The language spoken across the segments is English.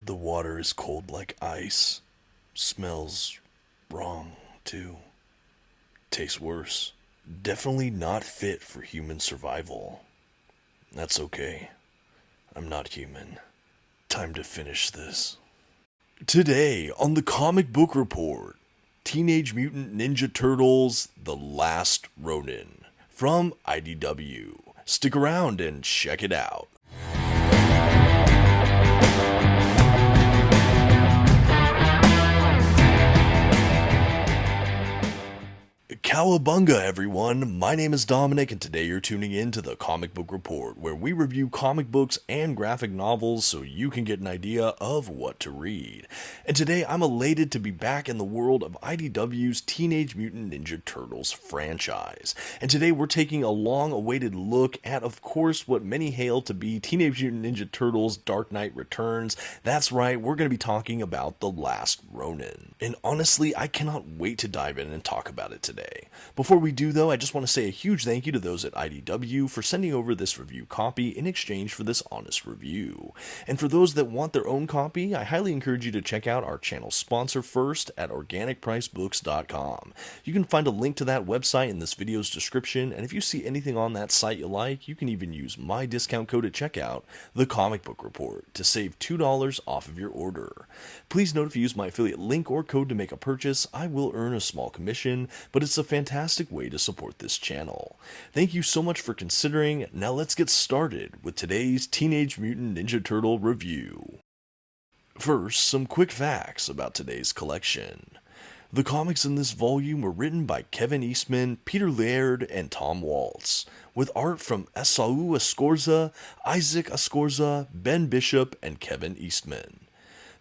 The water is cold like ice. Smells wrong, too. Tastes worse. Definitely not fit for human survival. That's okay. I'm not human. Time to finish this. Today on the Comic Book Report, Teenage Mutant Ninja Turtles: The Last Ronin from IDW. Stick around and check it out. Cowabunga, everyone! My name is Dominic, and today you're tuning in to the Comic Book Report, where we review comic books and graphic novels so you can get an idea of what to read. And today I'm elated to be back in the world of IDW's Teenage Mutant Ninja Turtles franchise. And today we're taking a long-awaited look at, of course, what many hail to be Teenage Mutant Ninja Turtles: Dark Knight Returns. That's right, we're going to be talking about The Last Ronin. And honestly, I cannot wait to dive in and talk about it today. Before we do, though, I just want to say a huge thank you to those at IDW for sending over this review copy in exchange for this honest review. And for those that want their own copy, I highly encourage you to check out our channel sponsor first at organicpricebooks.com. You can find a link to that website in this video's description, and if you see anything on that site you like, you can even use my discount code at checkout, The Comic Book Report, to save $2 off of your order. Please note if you use my affiliate link or code to make a purchase, I will earn a small commission, but it's a fantastic way to support this channel. Thank you so much for considering. Now let's get started with today's Teenage Mutant Ninja Turtle review. First, some quick facts about today's collection. The comics in this volume were written by Kevin Eastman, Peter Laird, and Tom Waltz, with art from Esau Escorza, Isaac Escorza, Ben Bishop, and Kevin Eastman.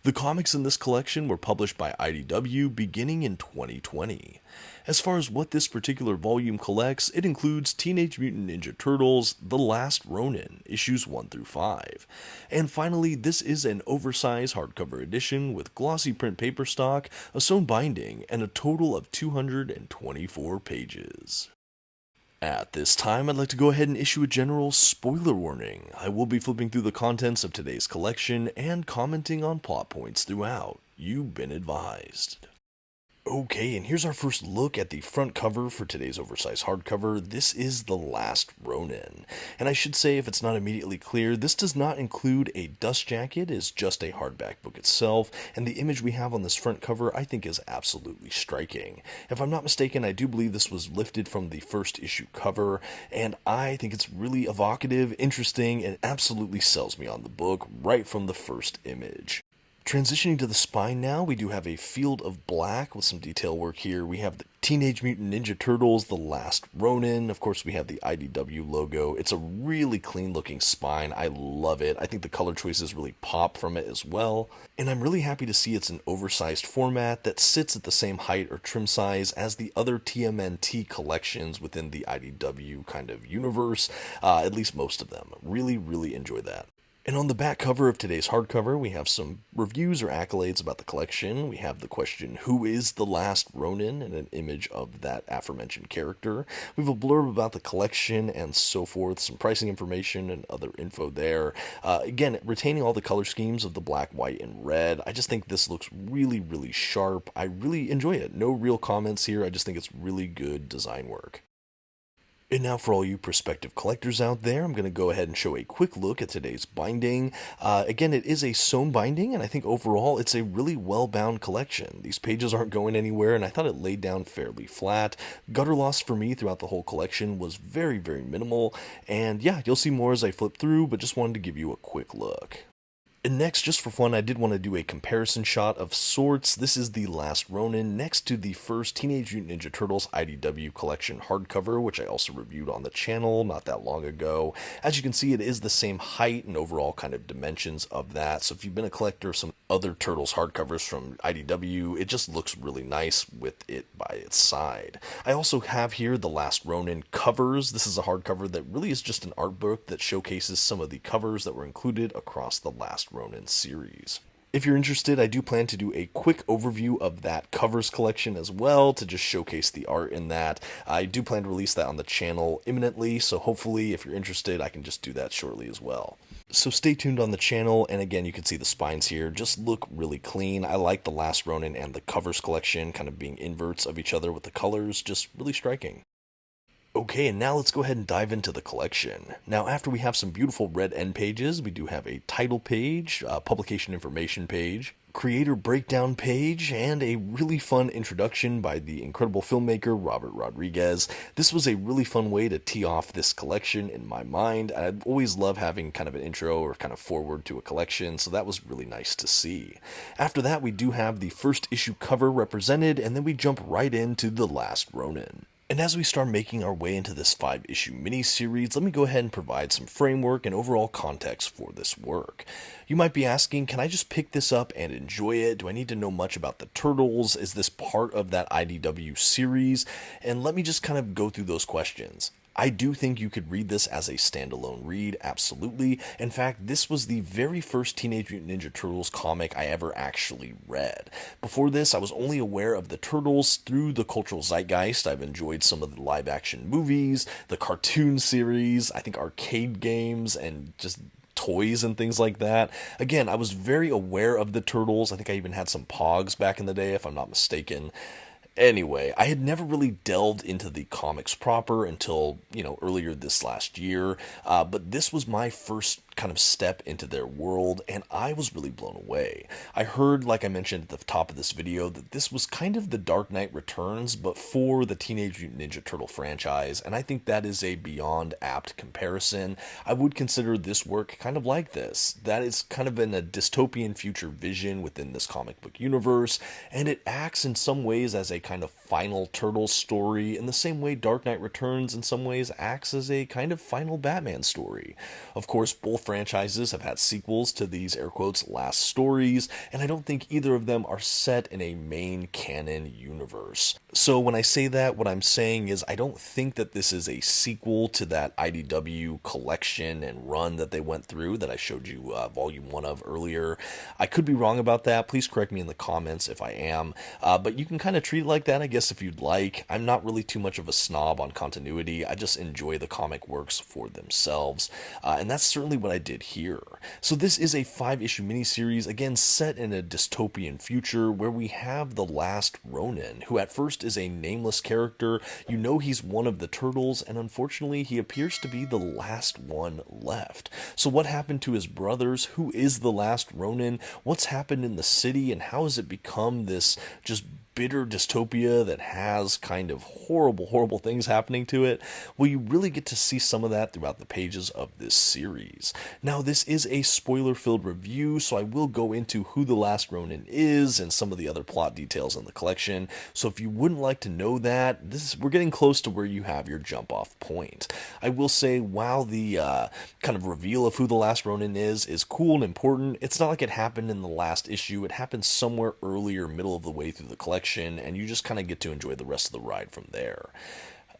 The comics in this collection were published by IDW beginning in 2020. As far as what this particular volume collects, it includes Teenage Mutant Ninja Turtles: The Last Ronin, issues 1 through 5. And finally, this is an oversized hardcover edition with glossy print paper stock, a sewn binding, and a total of 224 pages. At this time, I'd like to go ahead and issue a general spoiler warning. I will be flipping through the contents of today's collection and commenting on plot points throughout. You've been advised. Okay, and here's our first look at the front cover for today's oversized hardcover. This is The Last Ronin. And I should say, if it's not immediately clear, this does not include a dust jacket. It's just a hardback book itself, and the image we have on this front cover I think is absolutely striking. If I'm not mistaken, I do believe this was lifted from the first issue cover, and I think it's really evocative, interesting, and absolutely sells me on the book right from the first image. Transitioning to the spine now, we do have a field of black with some detail work here. We have the Teenage Mutant Ninja Turtles: The Last Ronin. Of course, we have the IDW logo. It's a really clean looking spine. I love it. I think the color choices really pop from it as well. And I'm really happy to see it's an oversized format that sits at the same height or trim size as the other TMNT collections within the IDW kind of universe, at least most of them. Really, really enjoy that. And on the back cover of today's hardcover, we have some reviews or accolades about the collection. We have the question, who is the last Ronin, and an image of that aforementioned character. We have a blurb about the collection and so forth, some pricing information and other info there. Again, retaining all the color schemes of the black, white, and red. I just think this looks really, really sharp. I really enjoy it. No real comments here. I just think it's really good design work. And now for all you prospective collectors out there, I'm going to go ahead and show a quick look at today's binding. Again, it is a sewn binding, and I think overall it's a really well-bound collection. These pages aren't going anywhere, and I thought it laid down fairly flat. Gutter loss for me throughout the whole collection was very, very minimal. And yeah, you'll see more as I flip through, but just wanted to give you a quick look. And next, just for fun, I did want to do a comparison shot of sorts. This is The Last Ronin next to the first Teenage Mutant Ninja Turtles IDW collection hardcover, which I also reviewed on the channel not that long ago. As you can see, it is the same height and overall kind of dimensions of that. So if you've been a collector of some other Turtles hardcovers from IDW, it just looks really nice with it by its side. I also have here The Last Ronin covers. This is a hardcover that really is just an art book that showcases some of the covers that were included across the Last Ronin series. If you're interested, I do plan to do a quick overview of that covers collection as well to just showcase the art in that. I do plan to release that on the channel imminently, so hopefully if you're interested, I can just do that shortly as well. So stay tuned on the channel, and again, you can see the spines here just look really clean. I like the Last Ronin and the covers collection kind of being inverts of each other with the colors, just really striking. Okay, and now let's go ahead and dive into the collection. Now, after we have some beautiful red end pages, we do have a title page, a publication information page, creator breakdown page, and a really fun introduction by the incredible filmmaker Robert Rodriguez. This was a really fun way to tee off this collection in my mind. I always love having kind of an intro or kind of forward to a collection, so that was really nice to see. After that, we do have the first issue cover represented, and then we jump right into The Last Ronin. And as we start making our way into this 5-issue mini-series, let me go ahead and provide some framework and overall context for this work. You might be asking, can I just pick this up and enjoy it? Do I need to know much about the Turtles? Is this part of that IDW series? And let me just kind of go through those questions. I do think you could read this as a standalone read, absolutely. In fact, this was the very first Teenage Mutant Ninja Turtles comic I ever actually read. Before this, I was only aware of the Turtles through the cultural zeitgeist. I've enjoyed some of the live-action movies, the cartoon series, I think arcade games, and just toys and things like that. Again, I was very aware of the Turtles. I think I even had some Pogs back in the day, if I'm not mistaken. Anyway, I had never really delved into the comics proper until, earlier this last year, but this was my first kind of step into their world, and I was really blown away. I heard, like I mentioned at the top of this video, that this was kind of the Dark Knight Returns, but for the Teenage Mutant Ninja Turtle franchise, and I think that is a beyond apt comparison. I would consider this work kind of like this. That is kind of in a dystopian future vision within this comic book universe, and it acts in some ways as a kind of final Turtles story, in the same way Dark Knight Returns in some ways acts as a kind of final Batman story. Of course, both franchises have had sequels to these air quotes last stories, and I don't think either of them are set in a main canon universe. So when I say that, what I'm saying is I don't think that this is a sequel to that IDW collection and run that they went through that I showed you volume 1 of earlier. I could be wrong about that. Please correct me in the comments if I am. But you can kind of treat it like that, I guess, if you'd like. I'm not really too much of a snob on continuity. I just enjoy the comic works for themselves. And that's certainly what I did here. So this is a 5-issue miniseries, again set in a dystopian future where we have the Last Ronin, who at first is a nameless character. You know he's one of the Turtles, and unfortunately he appears to be the last one left. So what happened to his brothers? Who is the Last Ronin? What's happened in the city, and how has it become this just bitter dystopia that has kind of horrible things happening to it? Well, you really get to see some of that throughout the pages of this series. Now, this is a spoiler-filled review, so I will go into who the Last Ronin is and some of the other plot details in the collection. So if you wouldn't like to know that, we're getting close to where you have your jump-off point. I will say, while the kind of reveal of who the Last Ronin is cool and important, it's not like it happened in the last issue. It happened somewhere earlier, middle of the way through the collection, and you just kind of get to enjoy the rest of the ride from there.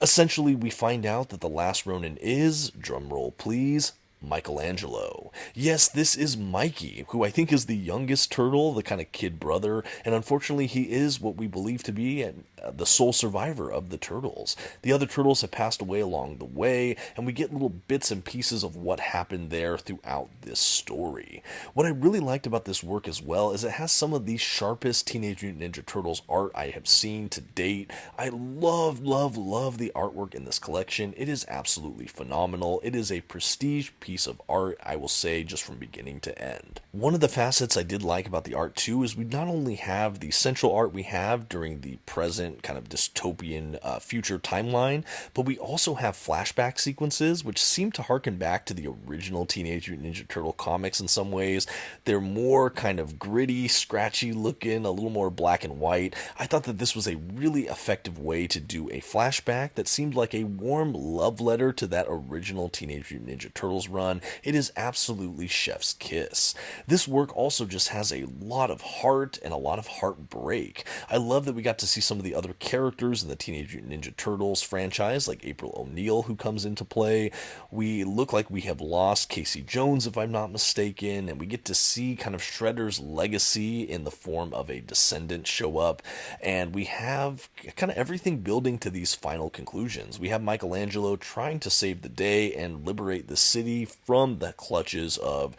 Essentially, we find out that the Last Ronin is, drumroll please, Michelangelo. Yes, this is Mikey, who I think is the youngest turtle, the kind of kid brother, and unfortunately he is what we believe to be the sole survivor of the Turtles. The other Turtles have passed away along the way, and we get little bits and pieces of what happened there throughout this story. What I really liked about this work as well is it has some of the sharpest Teenage Mutant Ninja Turtles art I have seen to date. I love the artwork in this collection. It is absolutely phenomenal. It is a prestige piece of art, I will say, just from beginning to end. One of the facets I did like about the art too is we not only have the central art we have during the present kind of dystopian future timeline, but we also have flashback sequences which seem to harken back to the original Teenage Mutant Ninja Turtle comics in some ways. They're more kind of gritty, scratchy looking, a little more black and white. I thought that this was a really effective way to do a flashback that seemed like a warm love letter to that original Teenage Mutant Ninja Turtles run. It is absolutely chef's kiss. This work also just has a lot of heart and a lot of heartbreak. I love that we got to see some of the other characters in the Teenage Mutant Ninja Turtles franchise, like April O'Neil, who comes into play. We look like we have lost Casey Jones, if I'm not mistaken, and we get to see kind of Shredder's legacy in the form of a descendant show up, and we have kind of everything building to these final conclusions. We have Michelangelo trying to save the day and liberate the city from the clutches of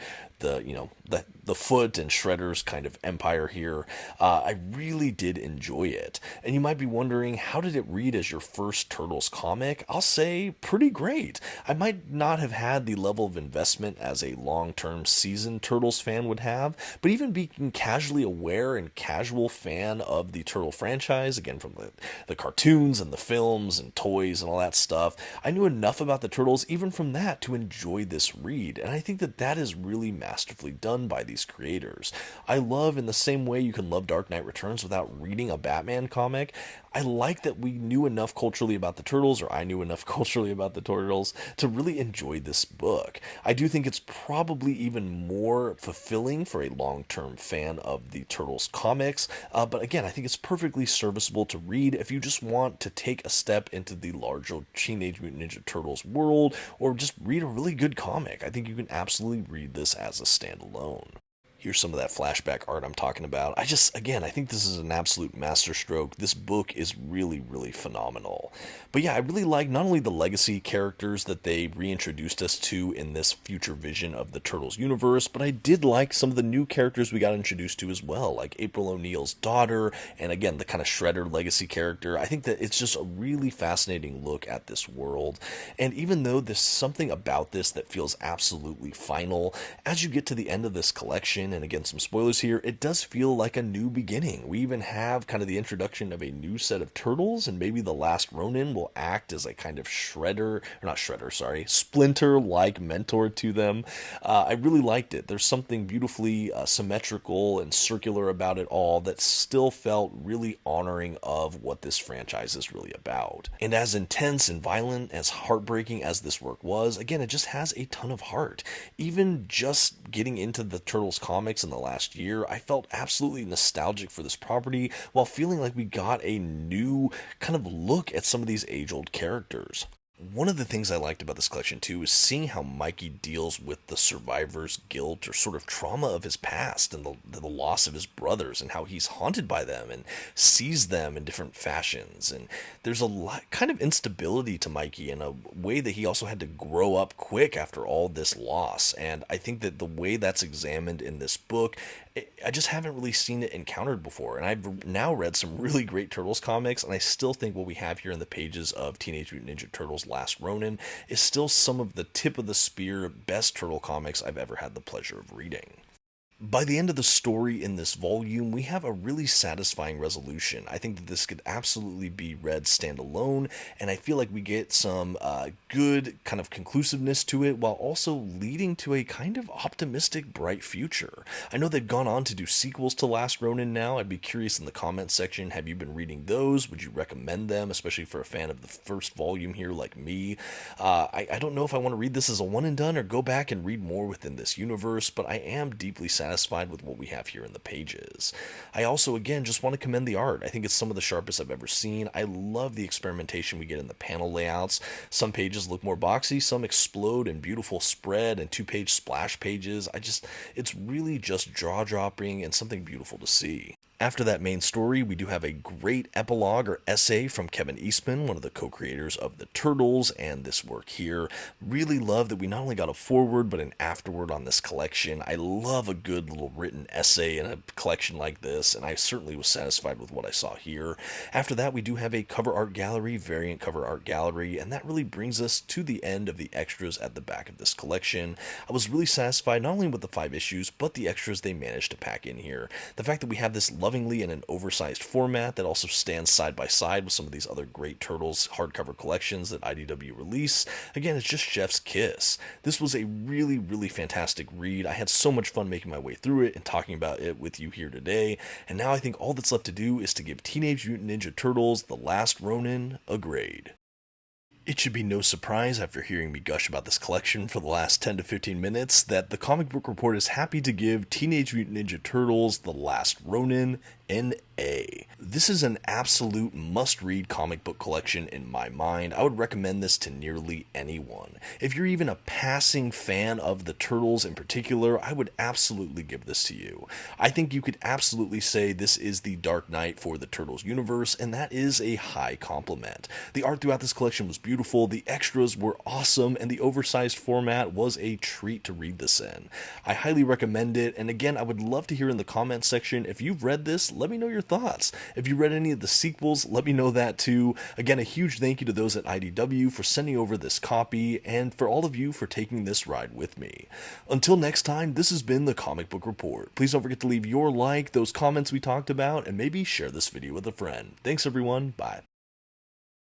the Foot and Shredder's kind of empire here. I really did enjoy it. And you might be wondering, how did it read as your first Turtles comic? I'll say pretty great. I might not have had the level of investment as a long-term seasoned Turtles fan would have, but even being casually aware and casual fan of the Turtle franchise, again from the cartoons and the films and toys and all that stuff, I knew enough about the Turtles even from that to enjoy this read. And I think that is really masterfully done by these creators. I love, in the same way you can love Dark Knight Returns without reading a Batman comic, I like that we knew enough culturally about the Turtles, or I knew enough culturally about the Turtles, to really enjoy this book. I do think it's probably even more fulfilling for a long-term fan of the Turtles comics, but again, I think it's perfectly serviceable to read if you just want to take a step into the larger Teenage Mutant Ninja Turtles world, or just read a really good comic. I think you can absolutely read this as a standalone. Here's some of that flashback art I'm talking about. I think this is an absolute masterstroke. This book is really, really phenomenal. But yeah, I really like not only the legacy characters that they reintroduced us to in this future vision of the Turtles universe, but I did like some of the new characters we got introduced to as well, like April O'Neil's daughter, and again, the kind of Shredder legacy character. I think that it's just a really fascinating look at this world. And even though there's something about this that feels absolutely final, as you get to the end of this collection, and again, some spoilers here, it does feel like a new beginning. We even have kind of the introduction of a new set of Turtles, and maybe the last Ronin will act as a kind of Splinter-like mentor to them. I really liked it. There's something beautifully symmetrical and circular about it all that still felt really honoring of what this franchise is really about. And as intense and violent, as heartbreaking as this work was, again, it just has a ton of heart. Even just getting into the Turtles comics in the last year, I felt absolutely nostalgic for this property while feeling like we got a new kind of look at some of these age-old characters. One of the things I liked about this collection too is seeing how Mikey deals with the survivor's guilt or sort of trauma of his past and the loss of his brothers, and how he's haunted by them and sees them in different fashions. And there's a lot kind of instability to Mikey in a way that he also had to grow up quick after all this loss. And I think that the way that's examined in this book, I just haven't really seen it encountered before. And I've now read some really great Turtles comics, and I still think what we have here in the pages of Teenage Mutant Ninja Turtles Last Ronin is still some of the tip of the spear best Turtle comics I've ever had the pleasure of reading. By the end of the story in this volume, we have a really satisfying resolution. I think that this could absolutely be read standalone, and I feel like we get some good kind of conclusiveness to it, while also leading to a kind of optimistic, bright future. I know they've gone on to do sequels to Last Ronin now. I'd be curious in the comments section, have you been reading those? Would you recommend them, especially for a fan of the first volume here like me? I don't know if I want to read this as a one and done or go back and read more within this universe, but I am deeply satisfied with what we have here in the pages. I also, again, just want to commend the art. I think it's some of the sharpest I've ever seen. I love the experimentation we get in the panel layouts. Some pages look more boxy, some explode in beautiful spread and two-page splash pages. It's really just jaw-dropping and something beautiful to see. After that main story, we do have a great epilogue or essay from Kevin Eastman, one of the co-creators of the Turtles and this work here. Really love that we not only got a foreword, but an afterword on this collection. I love a good little written essay in a collection like this, and I certainly was satisfied with what I saw here. After that, we do have a cover art gallery, variant cover art gallery, and that really brings us to the end of the extras at the back of this collection. I was really satisfied not only with the 5 issues, but the extras they managed to pack in here. The fact that we have this lovingly in an oversized format that also stands side by side with some of these other great Turtles hardcover collections that IDW release. Again, it's just chef's kiss. This was a really, really fantastic read. I had so much fun making my way through it and talking about it with you here today. And now I think all that's left to do is to give Teenage Mutant Ninja Turtles The Last Ronin a grade. It should be no surprise after hearing me gush about this collection for the last 10 to 15 minutes that the Comic Book Report is happy to give Teenage Mutant Ninja Turtles The Last Ronin an A. This is an absolute must-read comic book collection in my mind. I would recommend this to nearly anyone. If you're even a passing fan of the Turtles in particular, I would absolutely give this to you. I think you could absolutely say this is the Dark Knight for the Turtles universe, and that is a high compliment. The art throughout this collection was beautiful, the extras were awesome, and the oversized format was a treat to read this in. I highly recommend it, and again, I would love to hear in the comments section, if you've read this, let me know your thoughts. If you read any of the sequels, let me know that too. Again, a huge thank you to those at IDW for sending over this copy, and for all of you for taking this ride with me. Until next time, this has been the Comic Book Report. Please don't forget to leave your like, those comments we talked about, and maybe share this video with a friend. Thanks everyone, bye.